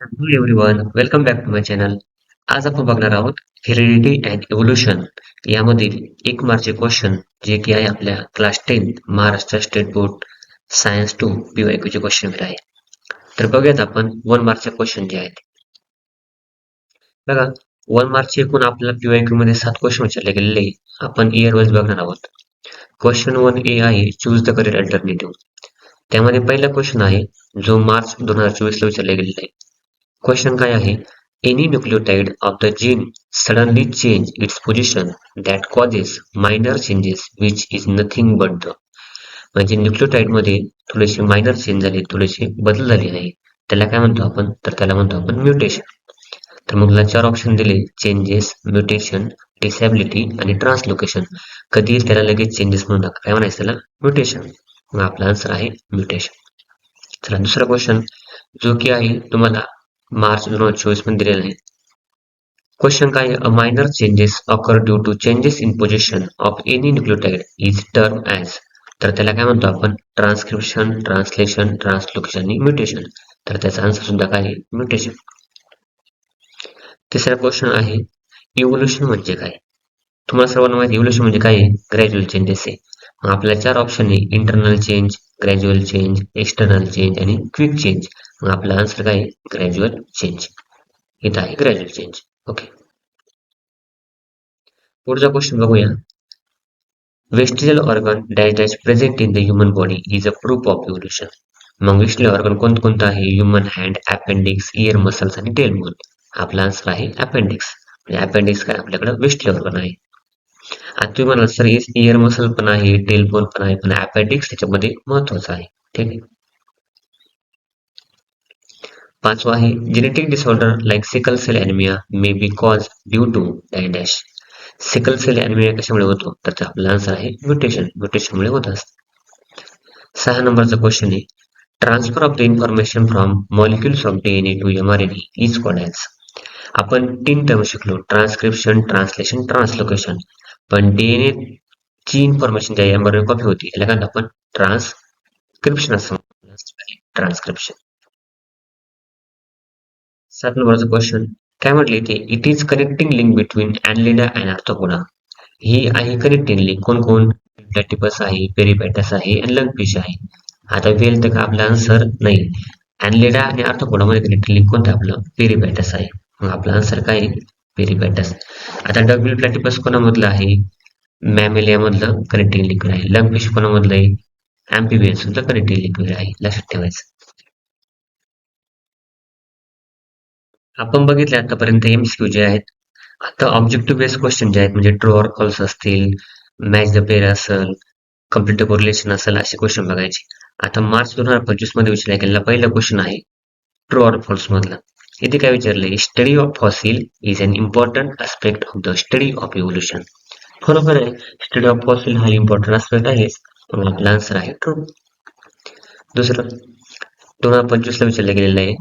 Hello everyone, welcome back to my channel. आज आपण बघणार आहोत हेरिडिटी अँड इव्होल्युशन यामधील 1 मार्कचे क्वेश्चन जे की आहे आपल्या class 10 Maharashtra state board science 2 PYQ चे क्वेश्चन आहे. तर बघूयात आपण 1 मार्कचे क्वेश्चन जे आहेत. बघा 1 मार्कचे एकूण आपल्याला PYQ मध्ये 7 क्वेश्चन विचारले गेलेले आहे. आपण इयर वाईज बघणार आहोत. क्वेश्चन 1A आहे चूज द करेक्ट अल्टरनेटिव्ह. त्यामध्ये पहिला क्वेश्चन आहे जो मार्च 2024 ला विचारला गेलेला आहे. क्वेश्चन काय आहे? Any nucleotide of the gene suddenly change its position that causes minor changes which is nothing but the म्हणजे न्यूक्लियोटाइड मध्ये थोडेसे मायनर चेंज झाले, थोडेसे बदल झाले आहे. त्याला काय म्हणतो आपण? तर त्याला म्हणतो आपण म्युटेशन. तर मग मला 4 ऑप्शन दिले: चेंजेस, म्युटेशन, डिसॅबिलिटी आणि ट्रान्सलोकेशन. कधी त्याला लगेच चेंजेस म्हणून टाका, काय म्हणायचं त्याला? म्युटेशन. मग आपला आन्सर आहे म्युटेशन. चला दुसरा क्वेश्चन जो की आहे तुम्हाला मार्च 2024 मध्ये दिलेला आहे. क्वेश्चन काय? A minor changes occur due to changes in position of any nucleotide is term as. तर त्याला काय म्हणतो आपण? ट्रान्सक्रिप्शन, ट्रान्सलेशन, ट्रान्सलोकेशन आणि म्युटेशन. तर त्याचा आन्सर सुद्धा काय आहे? म्युटेशन. तिसरा क्वेश्चन आहे इव्होल्युशन म्हणजे काय? तुम्हाला सर्वांना माहिती इव्होल्युशन म्हणजे काय आहे? ग्रॅज्युअल चेंजेस आहे. मग आपल्याला 4 ऑप्शन आहे: internal change, gradual change, external change आणि क्विक चेंज. मग आपला आन्सर काय आहे? Gradual change. इथं आहे ग्रॅज्युअल चेंज. ओके, पुढचा क्वेश्चन बघूया. Vestigial organ dash dash present in the human body is a proof of evolution. मग वेस्टिजियल ऑर्गन कोणतं आहे? Human hand, appendix, year muscles आणि टेल बोन. आपला आन्सर आहे अपेंडिक्स. म्हणजे अपेंडिक्स काय आपल्याकडे वेस्टिजियल ऑर्गन आहे. आता तुम्ही म्हणाल सर इयर मसल पण आहे, टेल बोन पण आहे, पण अपेंडिक्स त्याच्यामध्ये महत्वाचं आहे. ठीक आहे. 5वा आहे genetic disorder like sickle cell anaemia may be cause due to dash dash. Sickle cell anaemia कशामुळे होतो? तर आपला आन्सर आहे म्युटेशन. म्युटेशनमुळे होत असतं. 6 नंबरचा क्वेश्चन आहे transfer of the information from molecules of DNA to mRNA is called as. आपण 3 टर्म शिकलो: ट्रान्सक्रिप्शन, ट्रान्सलेशन, ट्रान्सलोकेशन. पण DNA ची इन्फॉर्मेशन ज्या mRNA कॉपी होती याला काय आपण ट्रान्सक्रिप्शन असं ट्रान्सक्रिप्शन. 7 नंबरचा क्वेश्चन काय म्हटले ते it is connecting link between Annelida and Arthropoda. ही आहे कनेक्टिंग लिंक. कोण कोण? प्लॅटिपस आहे, पेरिपॅटस आहे आणि लंगफिश आहे. आता वेल तर का आपला आन्सर नाही. ॲनलिडा आणि आर्थ्रोपोडा मध्ये कनेक्टिंग लिंक कोणतं? आपलं पेरिपॅटस आहे. मग आपला आन्सर काय आहे? पेरिपॅटस. आता डबल प्लॅटिपस कोणामधलं आहे? मॅमेलिया मधलं कनेक्टिंग लिंक आहे. लंगफिश कोणामधलं आहे? अँफिबियन सुद्धा कनेक्टिंग लिंक आहे. लक्षात ठेवायचं. आपण बघितले आतापर्यंत MCQ जे आहेत. आता ऑब्जेक्टिव्ह बेस्ड क्वेश्चन जे आहेत म्हणजे ट्रू ऑर फॉल्स असतील, मॅच द पेअर असेल, कम्प्लीट द कोरिलेशन असेल, असे क्वेश्चन बघायचे. आता मार्च 2025 मध्ये विचारला गेलेला पहिला क्वेश्चन आहे ट्रू ऑर फॉल्स मधला. इथे काय विचारलंय? Study of fossil is an important aspect of the study of evolution. बरोबर आहे. स्टडी ऑफ फॉसिल हा इम्पॉर्टंट आस्पेक्ट आहे. म्हणून आपला आन्सर आहे ट्रू. दुसरं 2025 ला विचारलं गेलेलं आहे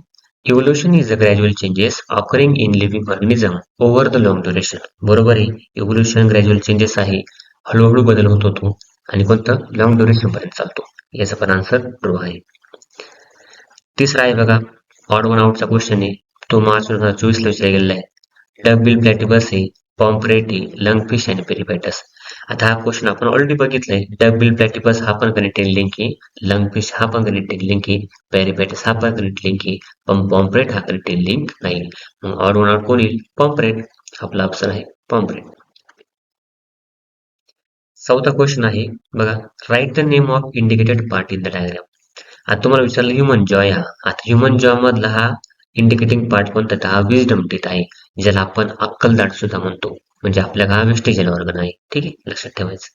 evolution is a gradual changes occurring in living organism over the long duration. बरोबर आहे. इव्होल्युशन ग्रॅज्युअल चेंजेस आहे, हळूहळू बदल होत होतो आणि कोणतं? लॉंग ड्युरेशन पर्यंत चालतो. याचा पण आन्सर ट्रू आहे. तिसरा आहे बघा ऑड वन आउटचा क्वेश्चन आहे. तो मार्च 2024 ला विचारला गेलेला आहे. डक बिल प्लॅटिपस आहे, पॉम्प्रेट आहे, लंगफिश आणि पेरिपॅटस. आता हा क्वेश्चन आपण ऑलरेडी बघितलाय. डक बिल प्लॅटिपस हा पण कनेक्टेड लिंक आहे, लंगफिश हा पण कनेक्टेड लिंक आहे, पेरिपॅटस हा पण कनेक्टेड लिंक आहे, पण पॉम्प्रेट हा कनेक्टेड लिंक नाही. मग ऑड वन आउट कोण येईल? पॉम्प्रेट. आपला ऑप्शन आहे पॉम्प्रेट. 4था क्वेश्चन आहे बघा write the name of indicated part in the diagram. आता तुम्हाला विचारलं ह्युमन जॉय हा. आता ह्युमन जॉय मधला हा इंडिकेटिंग पार्ट कोणता? तर हा विजडम टीथ आहे, ज्याला आपण अक्कलदाढ सुद्धा म्हणतो. म्हणजे आपल्या हा वेस्टिजियल ऑर्गन आहे. ठीक आहे, लक्षात ठेवायचं.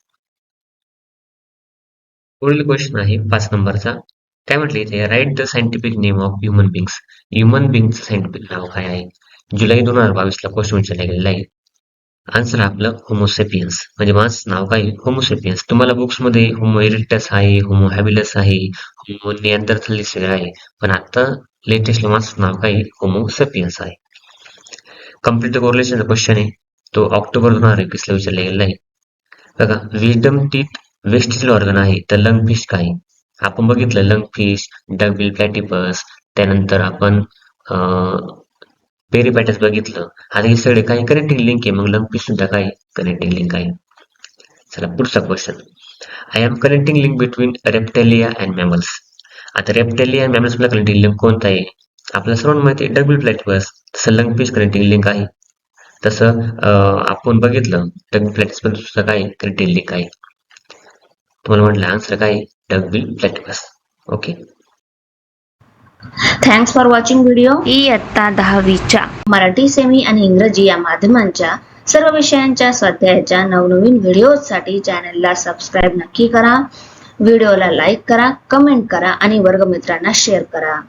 पुढील क्वेश्चन आहे 5 नंबरचा. काय म्हटले इथे? Write the scientific name of human beings. Human बिंगचं सायंटिफिक नाव काय आहे? जुलै 2022 ला क्वेश्चन विचारला गेलेला आहे. आन्सर आपलं होमोसेपियन्स. म्हणजे माझं नाव काय? होमोसेपियन्स. तुम्हाला बुक्स मध्ये होमो इरेक्टस आहे, होमो हॅबिलस आहे, होमो निअँडरथॅलिस सगळं आहे, पण आता लेटेस्ट माझं नाव काय? होमोसेपियन्स आहे. कम्प्लीट कोरिलेशनचा क्वेश्चन आहे, तो ऑक्टोबर 2021 ला विचारला गेलेला आहे. बघा विजडम टीथ वेस्टिजियल ऑर्गन आहे, तर लंगफिश काय? आपण बघितलं लंगफिश, डकबिल प्लॅटिपस, त्यानंतर आपण पेरिपॅटस बघितलं. आता हे सगळे काही कनेक्टिंग लिंक आहे, मग लंपी सुद्धा काही कनेक्टिंग लिंक आहे. चला पुढचा question. I am connecting link between Reptilia and mammals. आता रेप्टेलिया आणि मॅमल्स मधला कनेक्टिंग लिंक कोणता आहे? आपल्याला सर्वांना माहिती आहे डब्ल्यू प्लॅटिपस. तसं लंगफिश कनेक्टिंग लिंक आहे. तसं आपण बघितलं डब्ल्यू प्लॅटिपस पण सुद्धा काय कनेक्टिंग लिंक आहे. तुम्हाला म्हटलं आन्सर काय? W platypus. Okay. Thanks for watching video. इयत्ता 10वीच्या मराठी, सेमी आणि इंग्रजी या माध्यमांच्या सर्व विषयांच्या स्वाध्यायाच्या नवनवीन व्हिडिओसाठी चॅनलला सबस्क्राईब नक्की करा. व्हिडिओला लाईक करा, कमेंट करा आणि वर्गमित्रांना शेअर करा.